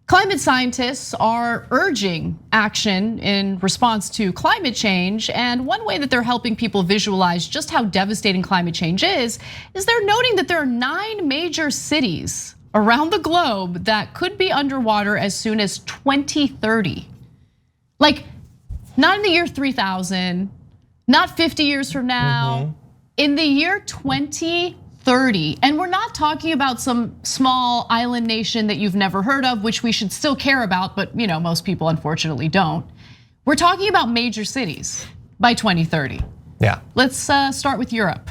Climate scientists are urging action in response to climate change, and one way that they're helping people visualize just how devastating climate change is they're noting that there are 9 major cities around the globe that could be underwater as soon as 2030. Like, not in the year 3000, not 50 years from now, in the year 2030. And we're not talking about some small island nation that you've never heard of, which we should still care about, but most people unfortunately don't. We're talking about major cities by 2030. Yeah. Let's start with Europe.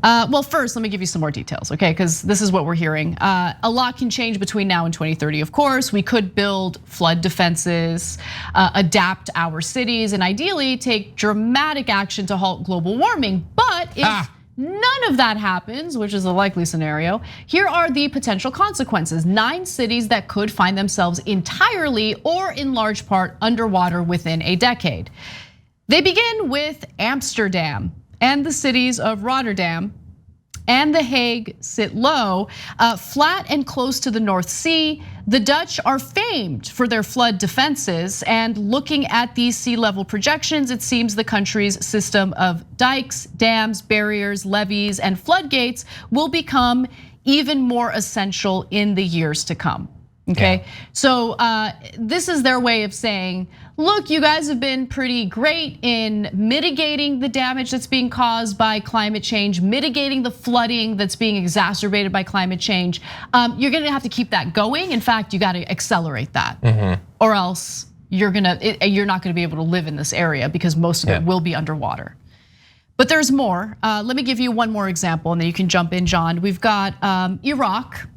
Well, first, let me give you some more details, okay? Because this is what we're hearing. A lot can change between now and 2030, of course. We could build flood defenses, adapt our cities, and ideally take dramatic action to halt global warming. But if none of that happens, which is a likely scenario, here are the potential consequences. 9 cities that could find themselves entirely or in large part underwater within a decade. They begin with Amsterdam, and the cities of Rotterdam and The Hague sit low, flat and close to the North Sea. The Dutch are famed for their flood defenses, and looking at these sea level projections, it seems the country's system of dikes, dams, barriers, levees, and floodgates will become even more essential in the years to come. Okay, so this is their way of saying, look, you guys have been pretty great in mitigating the damage that's being caused by climate change, mitigating the flooding that's being exacerbated by climate change. You're gonna have to keep that going. In fact, you gotta accelerate that, or else you're not gonna be able to live in this area because most of it will be underwater. But there's more. Let me give you one more example and then you can jump in, John. We've got Iraq.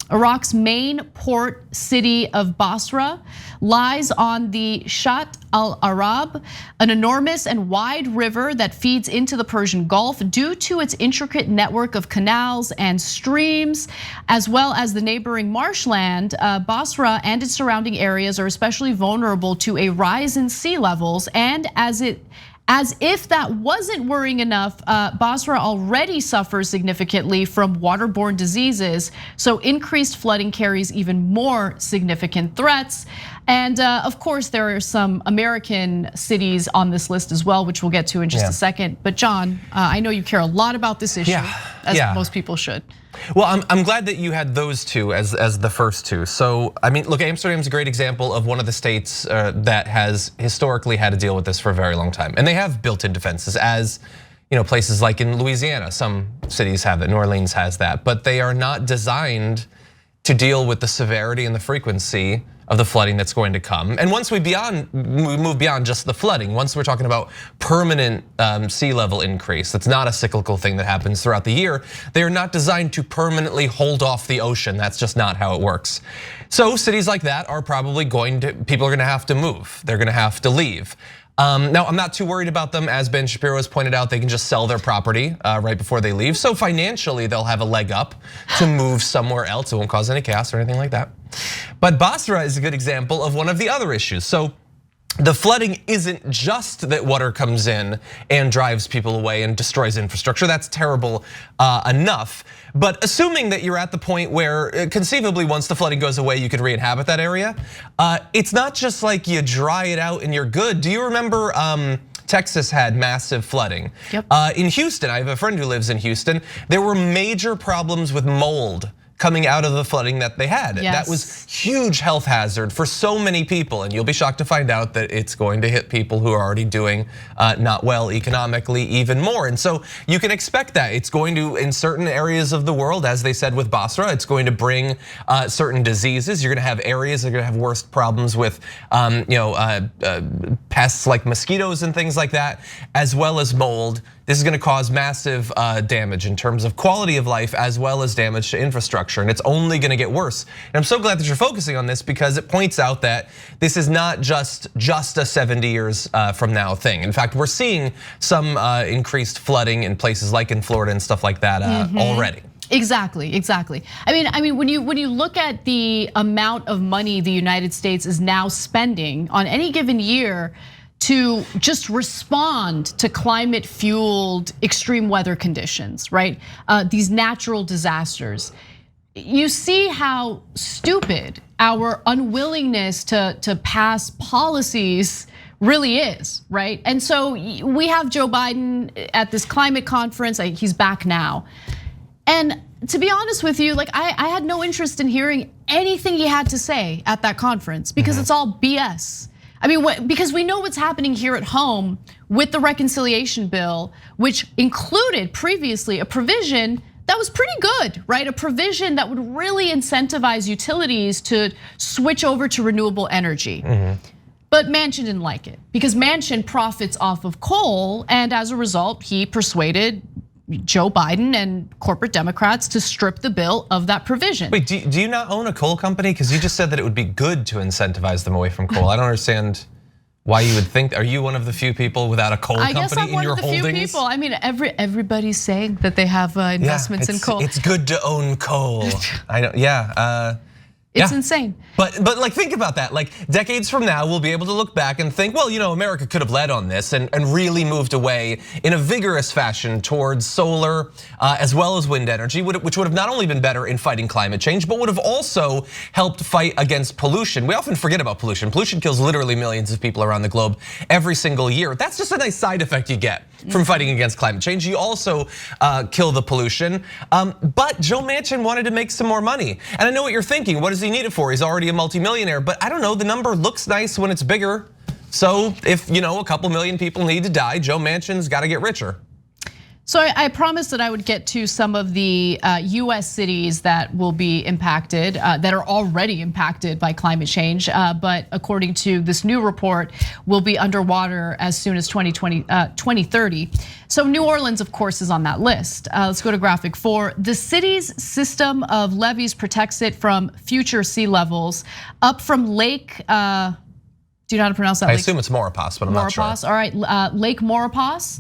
Iraq's main port city of Basra lies on the Shat al-Arab, an enormous and wide river that feeds into the Persian Gulf. Due to its intricate network of canals and streams, as well as the neighboring marshland, Basra and its surrounding areas are especially vulnerable to a rise in sea levels. And as if that wasn't worrying enough, Basra already suffers significantly from waterborne diseases. So increased flooding carries even more significant threats. And of course, there are some American cities on this list as well, which we'll get to in just a second. But John, I know you care a lot about this issue, as most people should. Well, I'm glad that you had those two as the first two. So, I mean, look, Amsterdam's a great example of one of the states that has historically had to deal with this for a very long time. And they have built-in defenses, as places like in Louisiana, some cities have that, New Orleans has that, but they are not designed to deal with the severity and the frequency of the flooding that's going to come. And once we move beyond just the flooding, once we're talking about permanent sea level increase, that's not a cyclical thing that happens throughout the year. They are not designed to permanently hold off the ocean. That's just not how it works. So cities like that are probably people are gonna have to move. They're gonna have to leave. Now, I'm not too worried about them. As Ben Shapiro has pointed out, they can just sell their property right before they leave. So financially, they'll have a leg up to move somewhere else. It won't cause any chaos or anything like that. But Basra is a good example of one of the other issues. So the flooding isn't just that water comes in and drives people away and destroys infrastructure. That's terrible enough. But assuming that you're at the point where conceivably once the flooding goes away, you could re-inhabit that area. It's not just like you dry it out and you're good. Do you remember Texas had massive flooding? In Houston, I have a friend who lives in Houston. There were major problems with mold coming out of the flooding that they had. That was huge health hazard for so many people, and you'll be shocked to find out that it's going to hit people who are already doing not well economically even more. And so you can expect that. It's going to, in certain areas of the world, as they said with Basra, it's going to bring certain diseases. You're gonna have areas that are gonna have worse problems with pests like mosquitoes and things like that, as well as mold. This is gonna cause massive damage in terms of quality of life as well as damage to infrastructure, and it's only gonna get worse. And I'm so glad that you're focusing on this because it points out that this is not just a 70 years from now thing. In fact, we're seeing some increased flooding in places like in Florida and stuff like that already. Exactly. I mean, when you look at the amount of money the United States is now spending on any given year to just respond to climate-fueled extreme weather conditions, right? These natural disasters. you see how stupid our unwillingness to pass policies really is, right? And so we have Joe Biden at this climate conference. He's back now. And to be honest with you, like I had no interest in hearing anything he had to say at that conference because it's all BS. I mean, because we know what's happening here at home with the reconciliation bill, which included previously a provision that was pretty good, right? A provision that would really incentivize utilities to switch over to renewable energy. But Manchin didn't like it because Manchin profits off of coal, and as a result, he persuaded Joe Biden and corporate Democrats to strip the bill of that provision. Wait, do you not own a coal company? Because you just said that it would be good to incentivize them away from coal. I don't understand why you would think. Are you one of the few people without a coal company in your holdings? I guess I'm one of the few people. I mean, everybody's saying that they have investments in coal. It's good to own coal. I know. Yeah. It's insane. But like think about that. Like decades from now, we'll be able to look back and think, well, America could have led on this and really moved away in a vigorous fashion towards solar as well as wind energy, which would have not only been better in fighting climate change, but would have also helped fight against pollution. We often forget about pollution. Pollution kills literally millions of people around the globe every single year. That's just a nice side effect you get from fighting against climate change. You also kill the pollution. But Joe Manchin wanted to make some more money. And I know what you're thinking. What does he need it for? He's already a multimillionaire. But I don't know, the number looks nice when it's bigger. So if a couple million people need to die, Joe Manchin's got to get richer. So I promised that I would get to some of the US cities that will be impacted, that are already impacted by climate change. But according to this new report, will be underwater as soon as 2030. So New Orleans, of course, is on that list. Let's go to graphic 4. The city's system of levees protects it from future sea levels up from Lake, do you know how to pronounce that? I assume it's Maurepas, but I'm not sure. All right, Lake Maurepas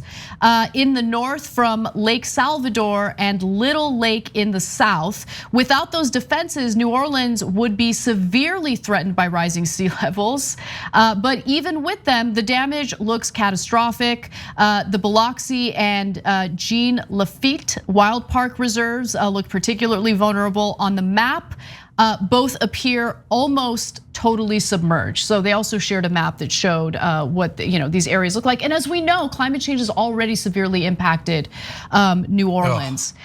in the north from Lake Salvador and Little Lake in the south. Without those defenses, New Orleans would be severely threatened by rising sea levels. But even with them, the damage looks catastrophic. The Biloxi and Jean Lafitte Wild Park reserves look particularly vulnerable on the map. Both appear almost totally submerged. So they also shared a map that showed what these areas look like. And as we know, climate change has already severely impacted New Orleans.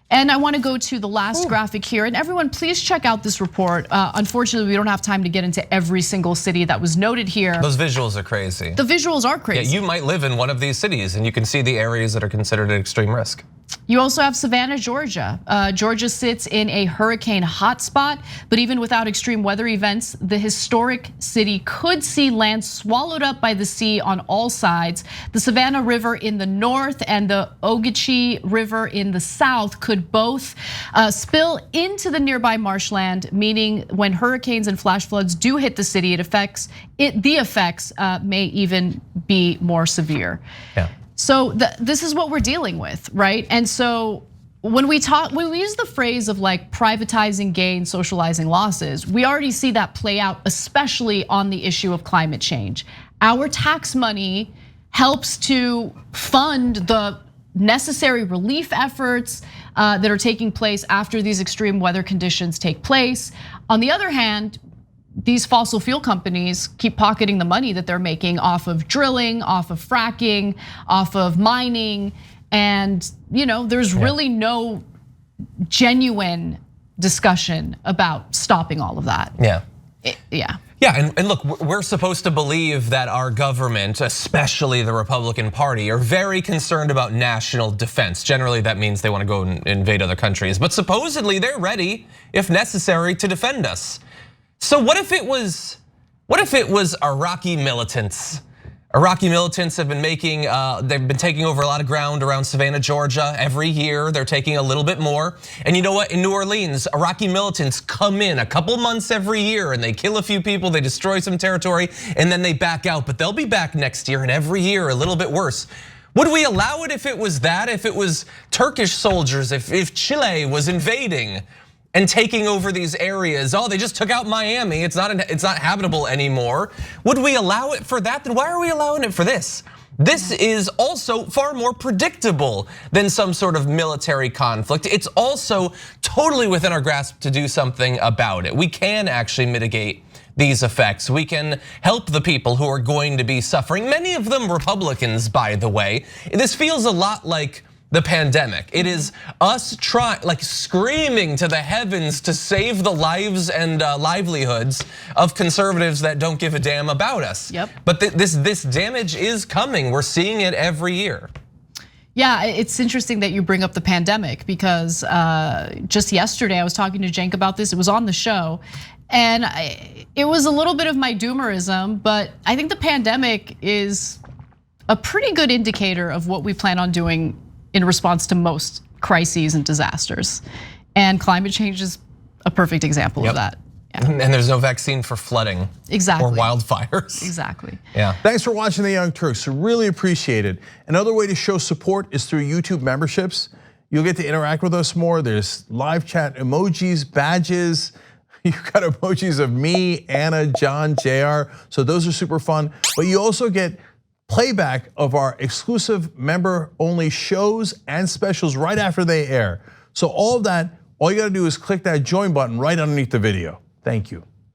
And I want to go to the last graphic here. And everyone, please check out this report. Unfortunately, we don't have time to get into every single city that was noted here. Those visuals are crazy. The visuals are crazy. Yeah, you might live in one of these cities and you can see the areas that are considered at extreme risk. You also have Savannah, Georgia. Georgia sits in a hurricane hotspot, but even without extreme weather events, the historic city could see land swallowed up by the sea on all sides. The Savannah River in the north and the Ogeechee River in the south could both spill into the nearby marshland, meaning when hurricanes and flash floods do hit the city, the effects may even be more severe. Yeah. So this is what we're dealing with, right? And so when we use the phrase of like privatizing gain, socializing losses, we already see that play out, especially on the issue of climate change. Our tax money helps to fund the necessary relief efforts that are taking place after these extreme weather conditions take place. On the other hand, these fossil fuel companies keep pocketing the money that they're making off of drilling, off of fracking, off of mining, and there's really no genuine discussion about stopping all of that. Yeah. Yeah, and look, we're supposed to believe that our government, especially the Republican Party, are very concerned about national defense. Generally, that means they want to go and invade other countries, but supposedly they're ready, if necessary, to defend us. So what if it was Iraqi militants? Iraqi militants have been they've been taking over a lot of ground around Savannah, Georgia. Every year, they're taking a little bit more. And you know what? In New Orleans, Iraqi militants come in a couple months every year and they kill a few people, they destroy some territory, and then they back out. But they'll be back next year, and every year a little bit worse. Would we allow it if it was that? If it was Turkish soldiers, if Chile was invading and taking over these areas? Oh, they just took out Miami. It's not habitable anymore. Would we allow it for that? Then why are we allowing it for this? this is also far more predictable than some sort of military conflict. It's also totally within our grasp to do something about it. We can actually mitigate these effects. We can help the people who are going to be suffering, many of them Republicans, by the way. This feels a lot like the pandemic. It is us screaming to the heavens to save the lives and livelihoods of conservatives that don't give a damn about us. Yep. But this damage is coming. We're seeing it every year. Yeah, it's interesting that you bring up the pandemic because just yesterday I was talking to Cenk about this. It was on the show. And it was a little bit of my doomerism, but I think the pandemic is a pretty good indicator of what we plan on doing in response to most crises and disasters. And climate change is a perfect example of that. Yeah. And there's no vaccine for flooding. Exactly. Or wildfires. Exactly. Yeah. Thanks for watching The Young Turks, really appreciate it. Another way to show support is through YouTube memberships. You'll get to interact with us more. There's live chat emojis, badges. You've got emojis of me, Anna, John, JR. So those are super fun. But you also get playback of our exclusive member-only shows and specials right after they air. So all of that, all you gotta do is click that join button right underneath the video. Thank you.